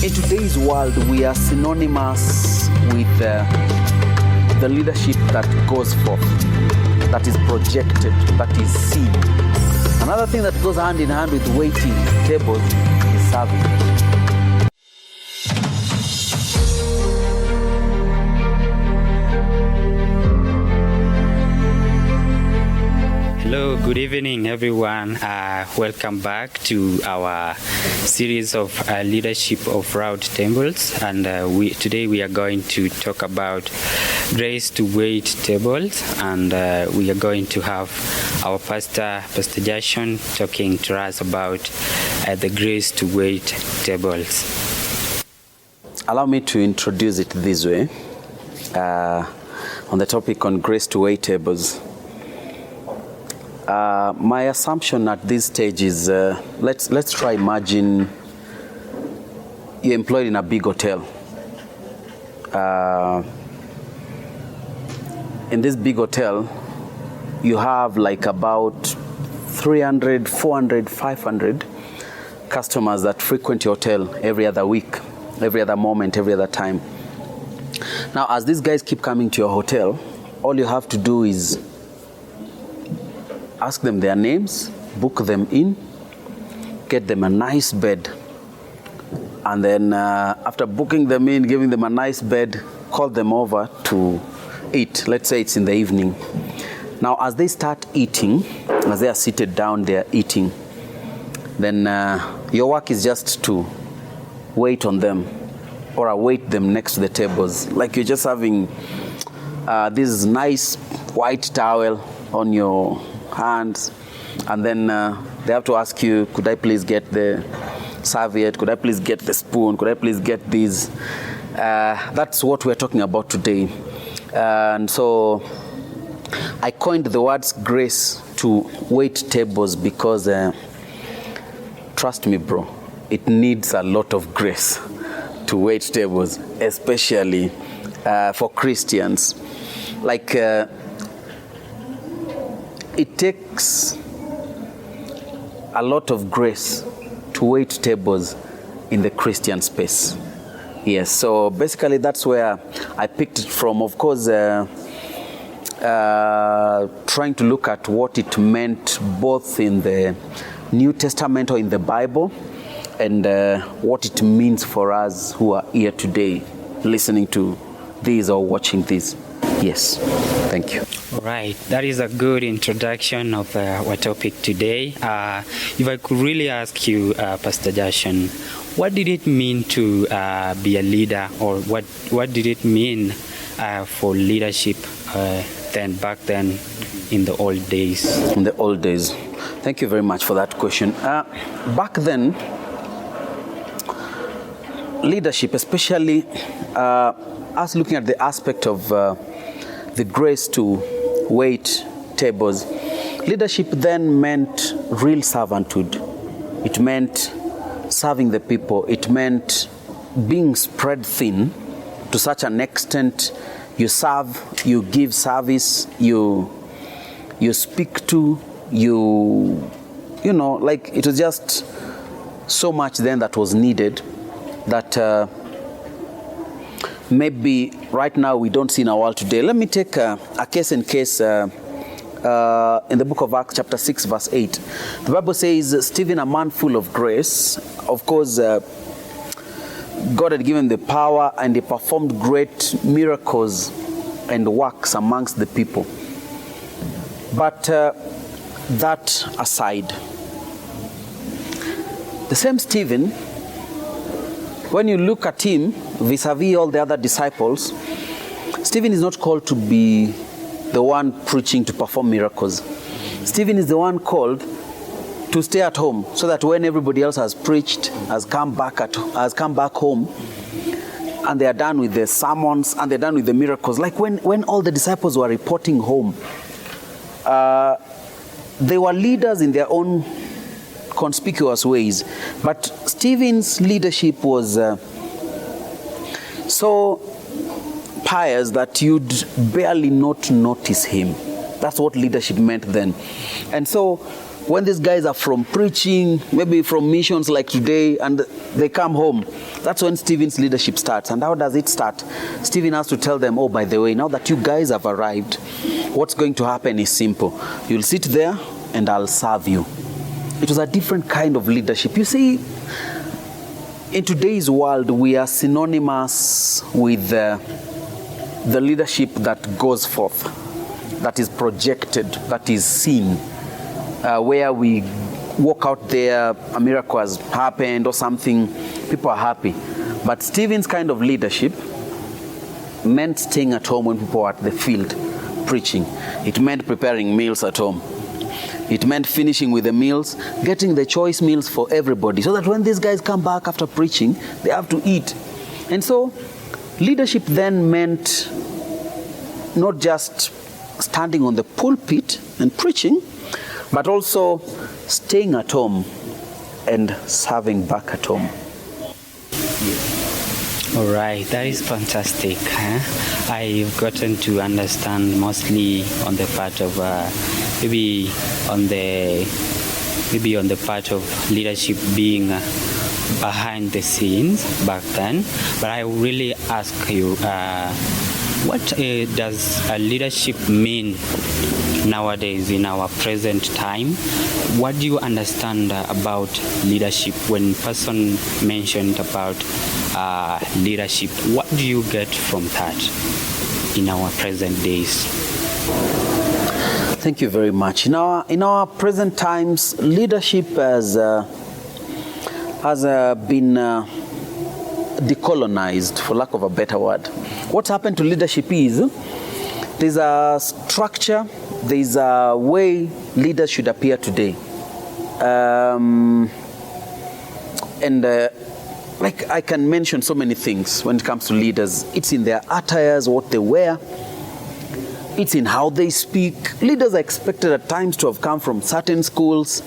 In today's world, we are synonymous with the leadership that goes forth, that is projected, that is seen. Another thing that goes hand in hand with waiting tables is serving. Hello, good evening, everyone. Welcome back to our series of leadership of Roundtables, and today we are going to talk about grace to wait tables, and we are going to have our pastor, Pastor Jason, talking to us about the grace to wait tables. Allow me to introduce it this way on the topic on grace to wait tables. My assumption at this stage is let's try imagine you're employed in a big hotel. In this big hotel, you have like about 300, 400, 500 customers that frequent your hotel every other week, every other moment, every other time. Now, as these guys keep coming to your hotel, all you have to do is ask them their names, book them in, get them a nice bed, and then after booking them in, giving them a nice bed, call them over to eat. Let's say it's in the evening. Now, as they start eating, as they are seated down, they are eating, then your work is just to wait on them or await them next to the tables. Like you're just having this nice white towel on your hands, and then they have to ask you, could I please get the serviette, could I please get the spoon, could I please get these? That's what we're talking about today. And so I coined the words grace to wait tables because trust me, bro, it needs a lot of grace to wait tables, especially for Christians. Like it takes a lot of grace to wait tables in the Christian space. Yes, so basically that's where I picked it from. Of course, trying to look at what it meant both in the New Testament or in the Bible, and what it means for us who are here today listening to this or watching this. Yes, thank you. All right, that is a good introduction of our topic today. If I could really ask you, Pastor Jason, what did it mean to be a leader, or what did it mean for leadership back then in the old days? In the old days. Thank you very much for that question. Back then, leadership, especially us looking at the aspect of the grace to wait tables, leadership then meant real servanthood. It meant serving the people. It meant being spread thin to such an extent you serve, you give service, you speak to, you know, like it was just so much then that was needed that maybe right now we don't see in our world today. Let me take a case in case in the book of Acts chapter 6 verse 8. The Bible says, Stephen, a man full of grace. Of course, God had given the power, and he performed great miracles and works amongst the people. But that aside, the same Stephen, when you look at him vis-a-vis all the other disciples, Stephen is not called to be the one preaching to perform miracles. Stephen is the one called to stay at home, so that when everybody else has preached, has come back home, and they are done with the sermons and they're done with the miracles. Like when all the disciples were reporting home, they were leaders in their own conspicuous ways, but Stephen's leadership was so pious that you'd barely not notice him. That's what leadership meant then. And so when these guys are from preaching, maybe from missions like today, and they come home, That's when Stephen's leadership starts. And how does it start? Stephen has to tell them, oh, by the way, now that you guys have arrived, what's going to happen is simple. You'll sit there and I'll serve you. It was a different kind of leadership. You see, in today's world, we are synonymous with the leadership that goes forth, that is projected, that is seen, where we walk out there, a miracle has happened or something, people are happy. But Stephen's kind of leadership meant staying at home when people were at the field preaching. It meant preparing meals at home. It meant finishing with the meals, getting the choice meals for everybody, so that when these guys come back after preaching, they have to eat. And so leadership then meant not just standing on the pulpit and preaching, but also staying at home and serving back at home. All right, that is fantastic. I've gotten to understand mostly on the part of maybe on the part of leadership being behind the scenes back then. But I really ask you, what does leadership mean nowadays in our present time? What do you understand about leadership? When person mentioned about leadership, what do you get from that in our present days? Thank you very much. In our present times, leadership has been decolonized, for lack of a better word. What happened to leadership is there's a structure, there's a way leaders should appear today. Like I can mention so many things when it comes to leaders. It's in their attires, what they wear. It's in how they speak. Leaders are expected at times to have come from certain schools,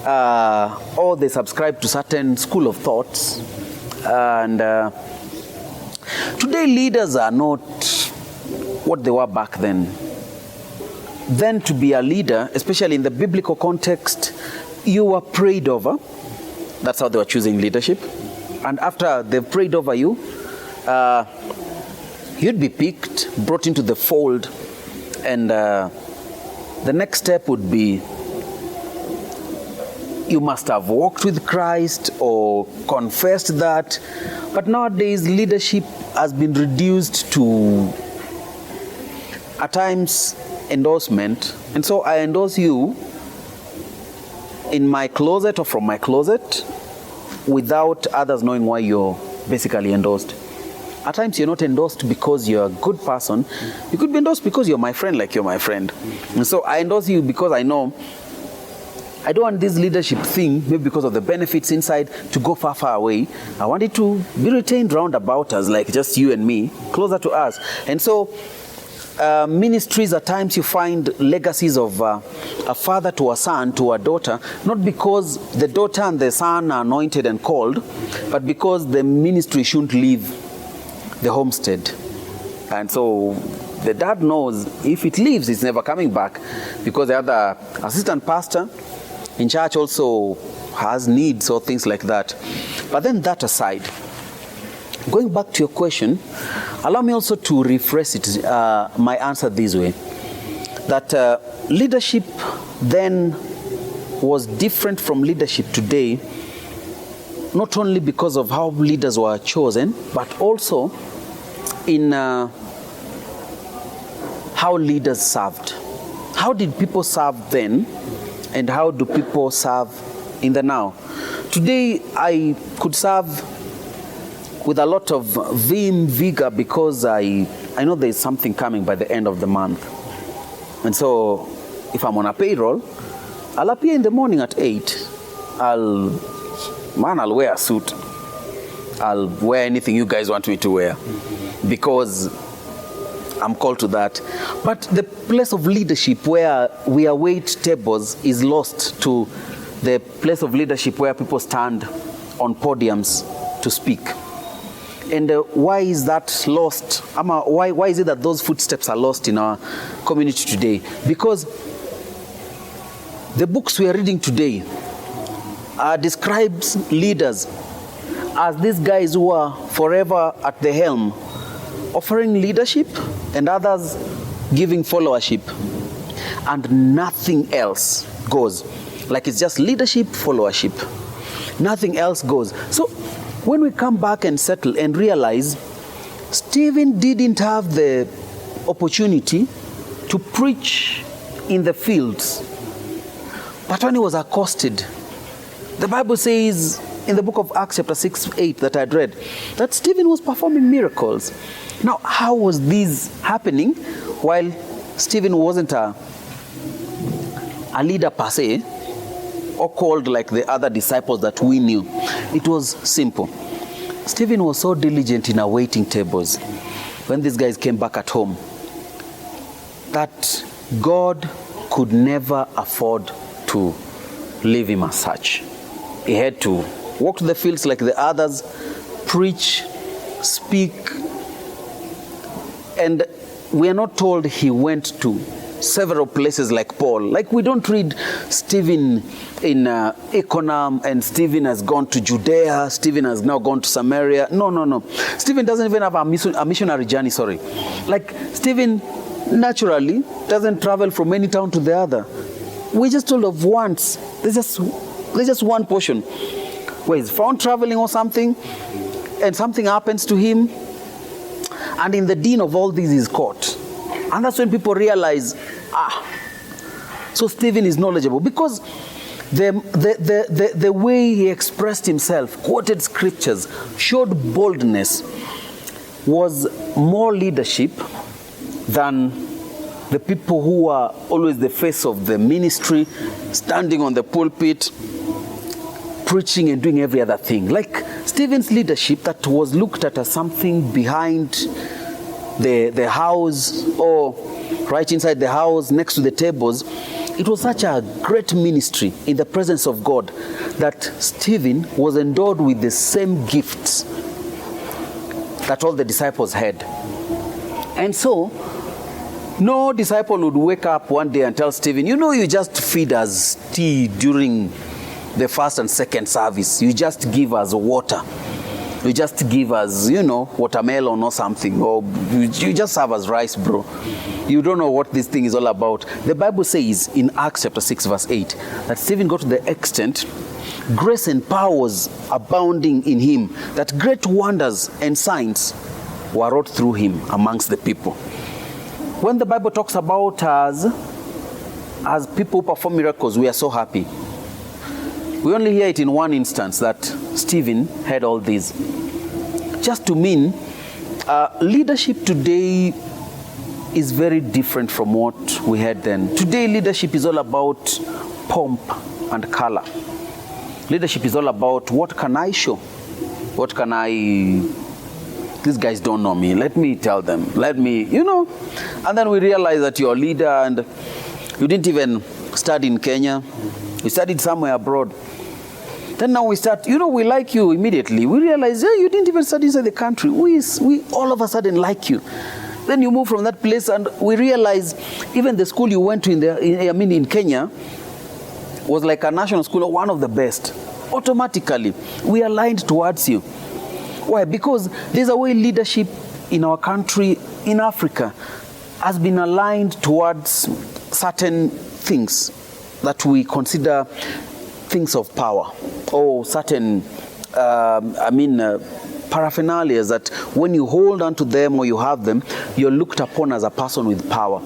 or they subscribe to certain school of thoughts. And today leaders are not what they were back then. Then to be a leader, especially in the biblical context, you were prayed over. That's how they were choosing leadership. And after they've prayed over you, you'd be picked, brought into the fold, and the next step would be you must have walked with Christ or confessed that. But nowadays, leadership has been reduced to, at times, endorsement. And so I endorse you in my closet or from my closet without others knowing why you're basically endorsed. At times you're not endorsed because you're a good person. You could be endorsed because you're my friend, like you're my friend. And so I endorse you because I know I don't want this leadership thing, maybe because of the benefits inside, to go far, far away. I want it to be retained round about us, like just you and me, closer to us. And so ministries, at times you find legacies of a father to a son, to a daughter, not because the daughter and the son are anointed and called, but because the ministry shouldn't leave the homestead. And so the dad knows if it leaves, it's never coming back, because the other assistant pastor in church also has needs or things like that. But then that aside, going back to your question, allow me also to rephrase it, my answer this way, that leadership then was different from leadership today, not only because of how leaders were chosen, but also in how leaders served. How did people serve then, and how do people serve in the now? Today, I could serve with a lot of vim, vigor, because I know there's something coming by the end of the month. And so, if I'm on a payroll, I'll appear in the morning at 8. I'll wear a suit. I'll wear anything you guys want me to wear, because I'm called to that. But the place of leadership where we await tables is lost to the place of leadership where people stand on podiums to speak. And why is that lost? Why is it that those footsteps are lost in our community today? Because the books we are reading today describes leaders as these guys who are forever at the helm, offering leadership and others giving followership, and nothing else goes. Like it's just leadership, followership. Nothing else goes. So when we come back and settle and realize Stephen didn't have the opportunity to preach in the fields, but when he was accosted, the Bible says in the book of Acts chapter 6-8 that I had read, that Stephen was performing miracles. Now, how was this happening while Stephen wasn't a leader per se, or called like the other disciples that we knew? It was simple. Stephen was so diligent in awaiting tables when these guys came back at home that God could never afford to leave him as such. He had to walk to the fields like the others, preach, speak, and we are not told he went to several places like Paul. Like we don't read Stephen in Iconium and Stephen has gone to Judea, Stephen has now gone to Samaria. No. Stephen doesn't even have a missionary journey, Like Stephen naturally doesn't travel from any town to the other. We just told of once. There's just one portion where he's found traveling or something, and something happens to him, and in the din of all this he's caught. And that's when people realize, so Stephen is knowledgeable, because the way he expressed himself, quoted scriptures, showed boldness, was more leadership than the people who are always the face of the ministry, standing on the pulpit, preaching and doing every other thing. Like Stephen's leadership that was looked at as something behind the house or right inside the house next to the tables, it was such a great ministry in the presence of God that Stephen was endowed with the same gifts that all the disciples had. And so no disciple would wake up one day and tell Stephen, you just feed us tea during the first and second service. You just give us water. You just give us, watermelon or something. Or you just serve us rice, bro. You don't know what this thing is all about. The Bible says in Acts chapter 6 verse 8 that Stephen got to the extent grace and power was abounding in him, that great wonders and signs were wrought through him amongst the people. When the Bible talks about us as people who perform miracles, we are so happy. We only hear it in one instance that Stephen had all these. Just to mean, leadership today is very different from what we had then. Today, leadership is all about pomp and color. Leadership is all about what can I show? What can I... These guys don't know me. Let me tell them. Let me, And then we realize that you're a leader and you didn't even study in Kenya. You studied somewhere abroad. Then now we start, we like you immediately. We realize, you didn't even study inside the country. We all of a sudden like you. Then you move from that place and we realize even the school you went to in Kenya was like a national school, one of the best. Automatically, we aligned towards you. Why? Because there's a way leadership in our country, in Africa, has been aligned towards certain things that we consider things of power, or certain, paraphernalia that when you hold on to them or you have them, you're looked upon as a person with power.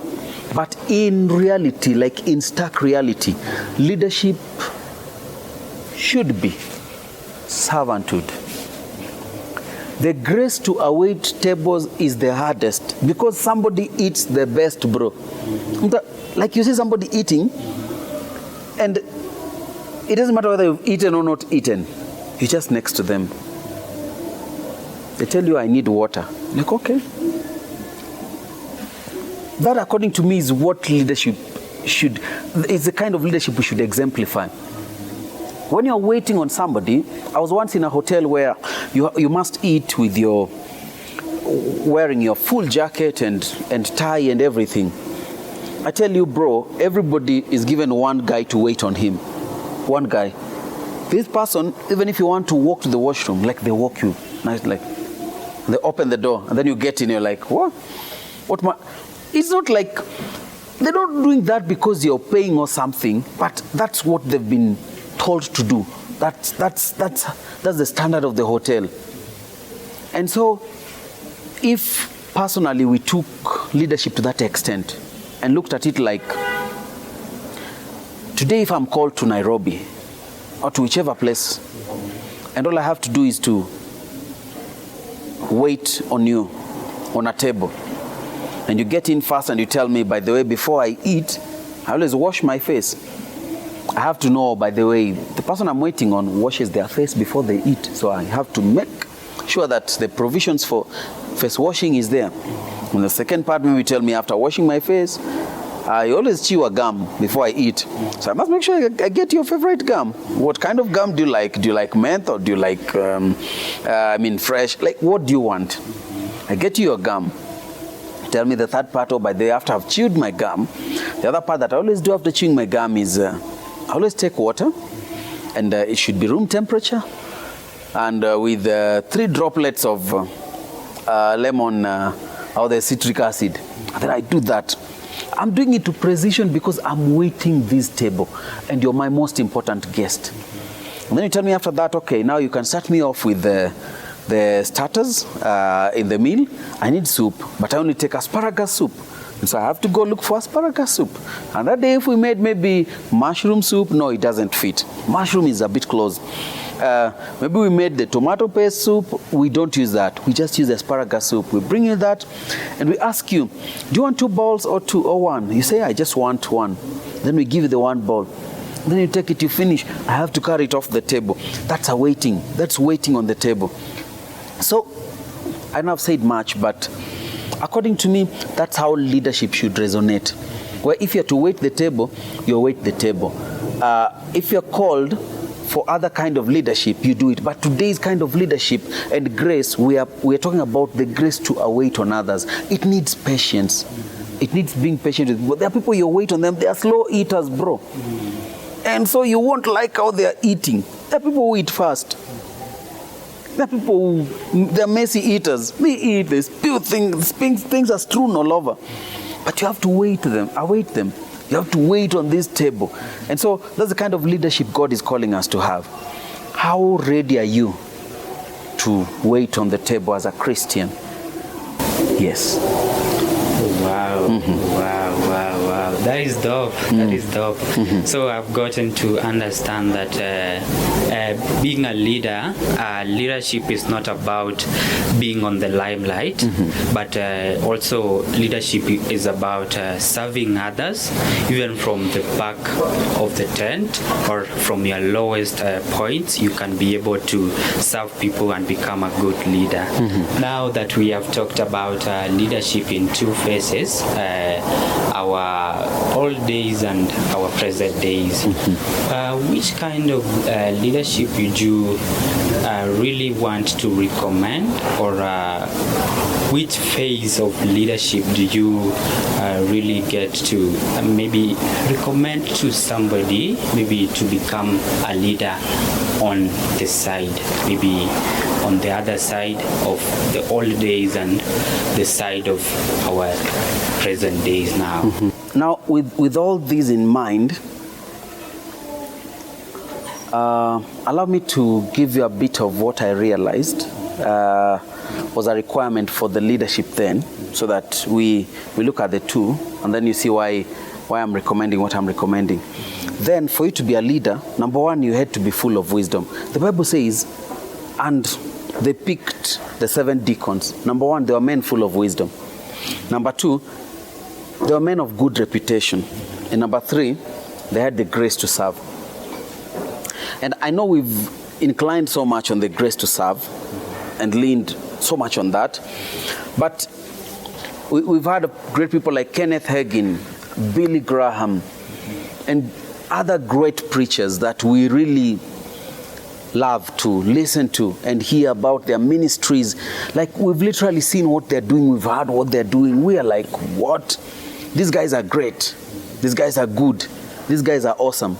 But in reality, like in stark reality, leadership should be servanthood. The grace to await tables is the hardest because somebody eats the best, bro. Like you see somebody eating, and it doesn't matter whether you've eaten or not eaten. You're just next to them. They tell you, I need water. Like, okay. That, according to me, is what leadership is the kind of leadership we should exemplify. When you're waiting on somebody, I was once in a hotel where you must eat with wearing your full jacket and tie and everything. I tell you, bro, everybody is given one guy to wait on him. One guy. This person, even if you want to walk to the washroom, like they walk you, nice, like they open the door, and then you get in, you're like, what? It's not like they're not doing that because you're paying or something, but that's what they've been told to do. That's the standard of the hotel. And so, if personally we took leadership to that extent and looked at it like, today if I'm called to Nairobi or to whichever place, and all I have to do is to wait on you on a table, and you get in first and you tell me, by the way, before I eat, I always wash my face. I have to know, by the way, the person I'm waiting on washes their face before they eat. So I have to make sure that the provisions for face washing is there. And the second part, maybe tell me, after washing my face, I always chew a gum before I eat. So I must make sure I get your favorite gum. What kind of gum do you like? Do you like mint, or do you like, fresh? Like, what do you want? I get you your gum. Tell me the third part, or by the way, after I've chewed my gum, the other part that I always do after chewing my gum is I always take water, and it should be room temperature, and with 3 droplets of lemon or the citric acid. And then I do that. I'm doing it to precision because I'm waiting this table, and you're my most important guest. And then you tell me after that, okay, now you can start me off with the starters in the meal. I need soup, but I only take asparagus soup. And so I have to go look for asparagus soup. And that day, if we made maybe mushroom soup, no, it doesn't fit. Mushroom is a bit close. Maybe we made the tomato paste soup. We don't use that. We just use asparagus soup. We bring you that, and we ask you, do you want 2 bowls or 2 or 1? You say, I just want 1. Then we give you the 1 bowl. Then you take it, you finish. I have to carry it off the table. That's a waiting. That's waiting on the table. So, I know I've said much, but according to me, that's how leadership should resonate. Where if you're to wait the table, you wait the table. If you're called for other kind of leadership, you do it. But today's kind of leadership and grace, we are talking about the grace to await on others. It needs patience. It needs being patient with. There are people you wait on them, they are slow eaters, bro. And so you won't like how they are eating. There are people who eat fast. There are people they're messy eaters. They eat, they spew things are strewn all over. But you have to await them. You have to wait on this table. And so that's the kind of leadership God is calling us to have. How ready are you to wait on the table as a Christian? Yes. Wow. Mm-hmm. Wow. That is dope. That is dope. Mm-hmm. So I've gotten to understand that being a leader, leadership is not about being on the limelight, but also leadership is about serving others, even from the back of the tent or from your lowest points. You can be able to serve people and become a good leader. Mm-hmm. Now that we have talked about leadership in 2 phases, our old days and our present days, which kind of leadership would you really want to recommend, or which phase of leadership do you really get to maybe recommend to somebody, maybe to become a leader on the side, maybe on the other side of the old days and the side of our present days now? Now, with all these in mind, allow me to give you a bit of what I realized was a requirement for the leadership then, so that we look at the 2, and then you see why I'm recommending what I'm recommending. Then, for you to be a leader, number 1, you had to be full of wisdom. The Bible says, and they picked the 7 deacons. Number 1, they were men full of wisdom. Number 2, they were men of good reputation. And number 3, they had the grace to serve. And I know we've inclined so much on the grace to serve and leaned so much on that. But we've had great people like Kenneth Hagin, Billy Graham, and other great preachers that we really love to listen to and hear about their ministries. Like, we've literally seen what they're doing. We've heard what they're doing. We are like, what? These guys are great. These guys are good. These guys are awesome.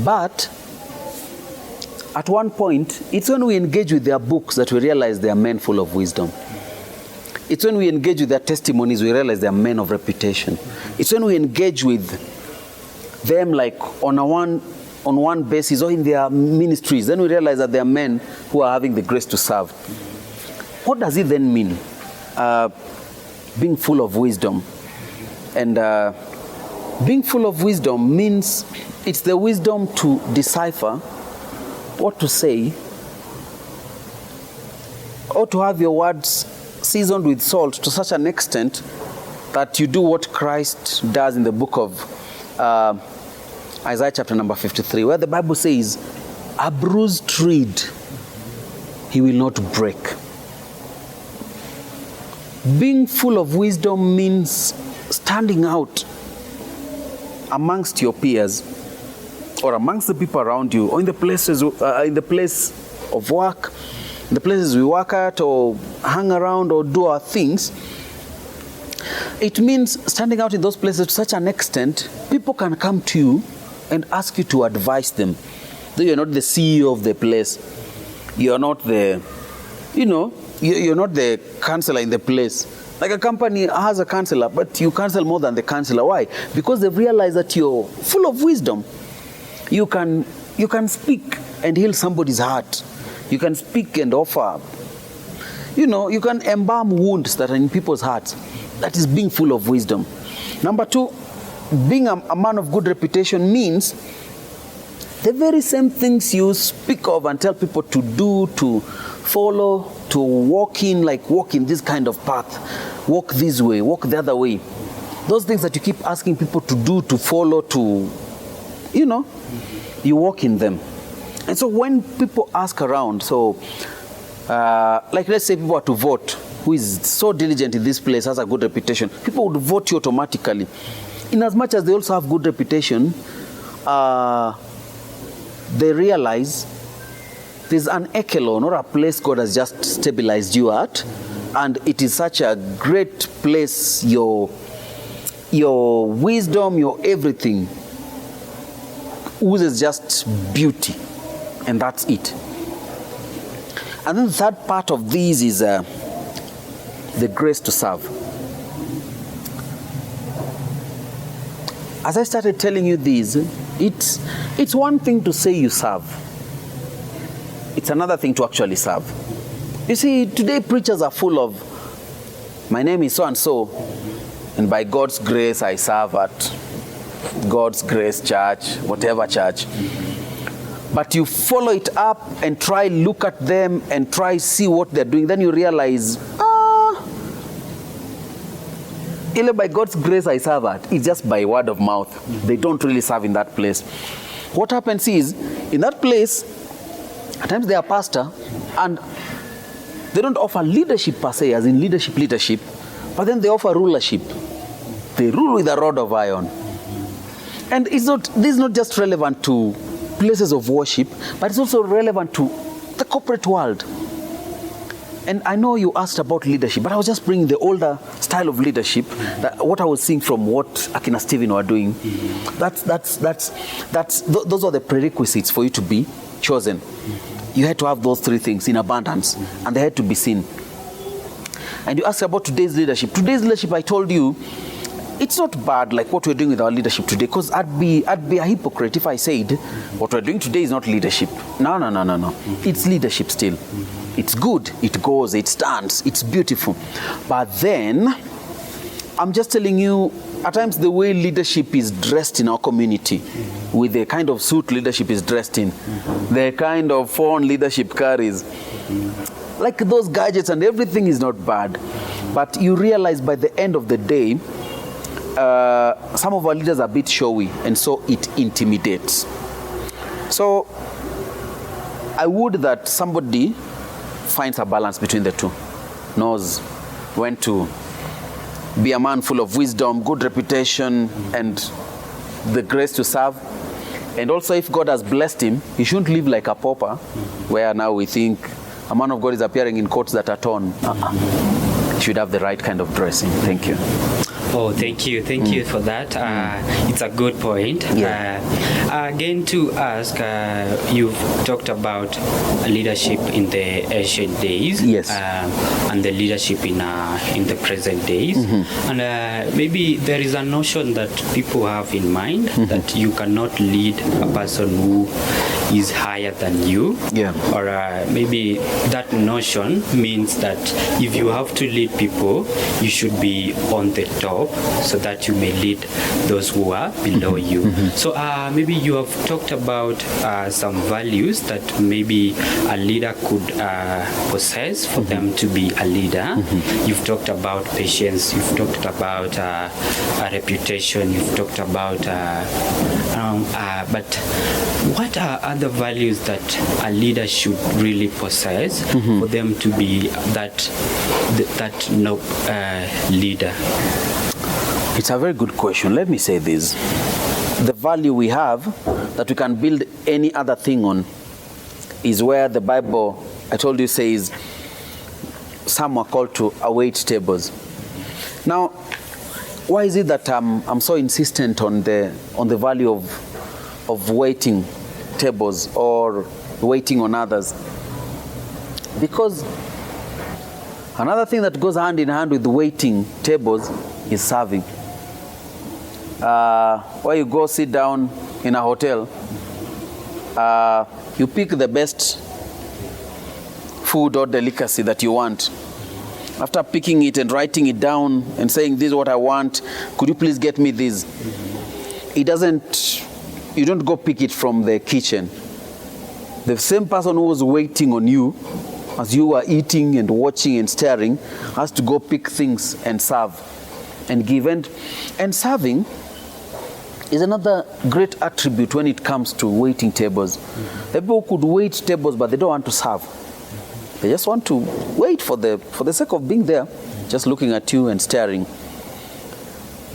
But at one point, it's when we engage with their books that we realize they are men full of wisdom. It's when we engage with their testimonies, we realize they are men of reputation. It's when we engage with them like on one basis or in their ministries, then we realize that they are men who are having the grace to serve. What does it then mean? Being full of wisdom. And being full of wisdom means it's the wisdom to decipher what to say, or to have your words seasoned with salt to such an extent that you do what Christ does in the book of Isaiah chapter number 53, where the Bible says, a bruised reed he will not break. Being full of wisdom means standing out amongst your peers, or amongst the people around you, or in the places, in the place of work, in the places we work at, or hang around, or do our things. It means standing out in those places to such an extent, people can come to you and ask you to advise them. Though you're not the CEO of the place, you're not the, you're not the counselor in the place. Like a company has a counselor, but you counsel more than the counselor. Why? Because they've realized that you're full of wisdom. You can speak and heal somebody's heart. You can speak and offer. You can embalm wounds that are in people's hearts. That is being full of wisdom. Number two, being a man of good reputation means the very same things you speak of and tell people to do, to follow, to walk in this kind of path. Walk this way, walk the other way. Those things that you keep asking people to do, to follow, to, you walk in them. And so when people ask around, let's say people are to vote, who is so diligent in this place, has a good reputation, people would vote you automatically. In as much as they also have good reputation, they realize there's an echelon or a place God has just stabilized you at, and it is such a great place, your wisdom, your everything oozes just beauty, and that's it. And then the third part of these is the grace to serve. As I started telling you these, it's one thing to say you serve. It's another thing to actually serve. You see, today preachers are full of, my name is so-and-so, and by God's grace I serve at God's Grace Church, whatever church. But you follow it up and try look at them and try see what they're doing. Then you realize, by God's grace I serve at, it's just by word of mouth. They don't really serve in that place. What happens is, in that place, at times they are pastor, and they don't offer leadership per se, as in leadership, but then they offer rulership. They rule with a rod of iron. And this is not just relevant to places of worship, but it's also relevant to the corporate world. And I know you asked about leadership, but I was just bringing the older style of leadership, what I was seeing from what Akina Stephen were doing. Those are the prerequisites for you to be chosen. You had to have those three things in abundance, and they had to be seen. And you asked about today's leadership. Today's leadership, I told you, it's not bad like what we're doing with our leadership today, because I'd be a hypocrite if I said what we're doing today is not leadership. No. It's leadership still. It's good, it goes, it stands, it's beautiful. But then, I'm just telling you, at times the way leadership is dressed in our community, with the kind of suit leadership is dressed in, the kind of phone leadership carries, like those gadgets and everything is not bad. But you realize by the end of the day, some of our leaders are a bit showy, and so it intimidates. So, I would that somebody finds a balance between the two, knows when to be a man full of wisdom, good reputation, and the grace to serve. And also, if God has blessed him, he shouldn't live like a pauper, where now we think a man of God is appearing in coats that are torn. He should have the right kind of dressing. Thank you. Oh, thank you for that. It's a good point. Again, to ask, you've talked about leadership in the ancient days, Yes. and the leadership in the present days, and maybe there is a notion that people have in mind that you cannot lead a person who is higher than you, or maybe that notion means that if you have to lead people, you should be on the top so that you may lead those who are below you. So maybe you have talked about some values that maybe a leader could possess for them to be a leader. You've talked about patience, you've talked about a reputation, you've talked about but what are other values that a leader should really possess for them to be that leader? It's a very good question. Let me say this. The value we have that we can build any other thing on is where the Bible, I told you, says some are called to await tables. Now, why is it that I'm so insistent on the value of waiting tables or waiting on others? Because another thing that goes hand in hand with waiting tables is serving. Where you go sit down in a hotel, you pick the best food or delicacy that you want. After picking it and writing it down and saying, this is what I want, could you please get me this? You don't go pick it from the kitchen. The same person who was waiting on you as you were eating and watching and staring has to go pick things and serve and give. And serving is another great attribute when it comes to waiting tables. The people could wait tables, but they don't want to serve. They just want to wait for the sake of being there, just looking at you and staring.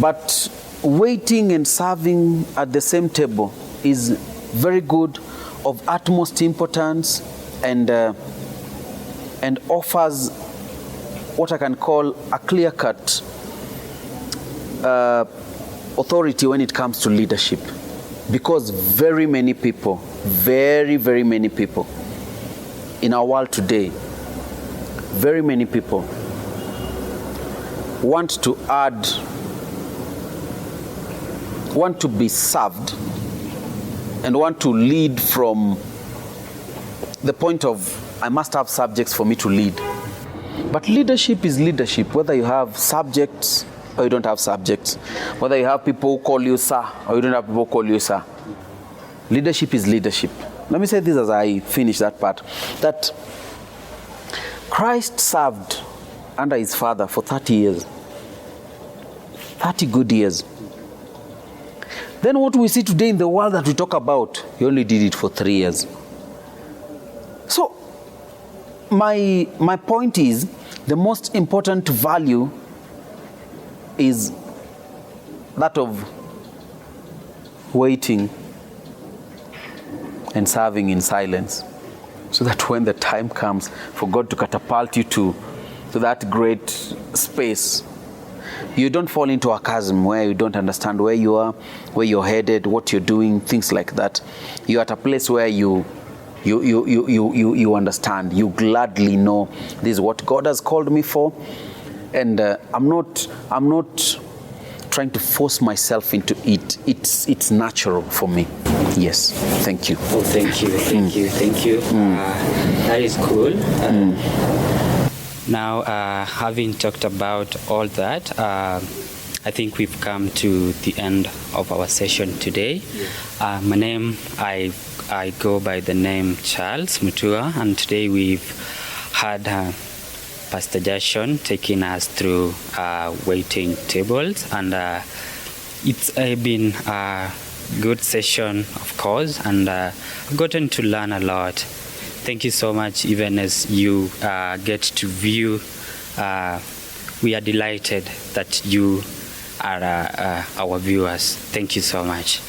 But waiting and serving at the same table is very good, of utmost importance, and offers what I can call a clear-cut authority when it comes to leadership. Because very many people, very, very many people in our world today, very many people want to be served and want to lead from the point of, I must have subjects for me to lead. But leadership is leadership, whether you have subjects or you don't have subjects, whether you have people who call you sir or you don't have people who call you sir. Leadership is leadership. Let me say this as I finish that part, that Christ served under his Father for 30 years. 30 good years. Then what we see today in the world that we talk about, he only did it for 3 years. So my point is, the most important value is that of waiting and serving in silence, so that when the time comes for God to catapult you to that great space, you don't fall into a chasm where you don't understand where you are, where you're headed, what you're doing, things like that. You're at a place where you understand, you gladly know this is what God has called me for, and I'm not trying to force myself into it. It's natural for me. Yes, thank you. Oh, thank you. That is cool. Now, having talked about all that, I think we've come to the end of our session today. My name, I go by the name Charles Mutua, and today we've had Pastor Jason taking us through waiting tables, and it's been a good session, of course, and I've gotten to learn a lot. Thank you so much. Even as you get to view, we are delighted that you are our viewers. Thank you so much.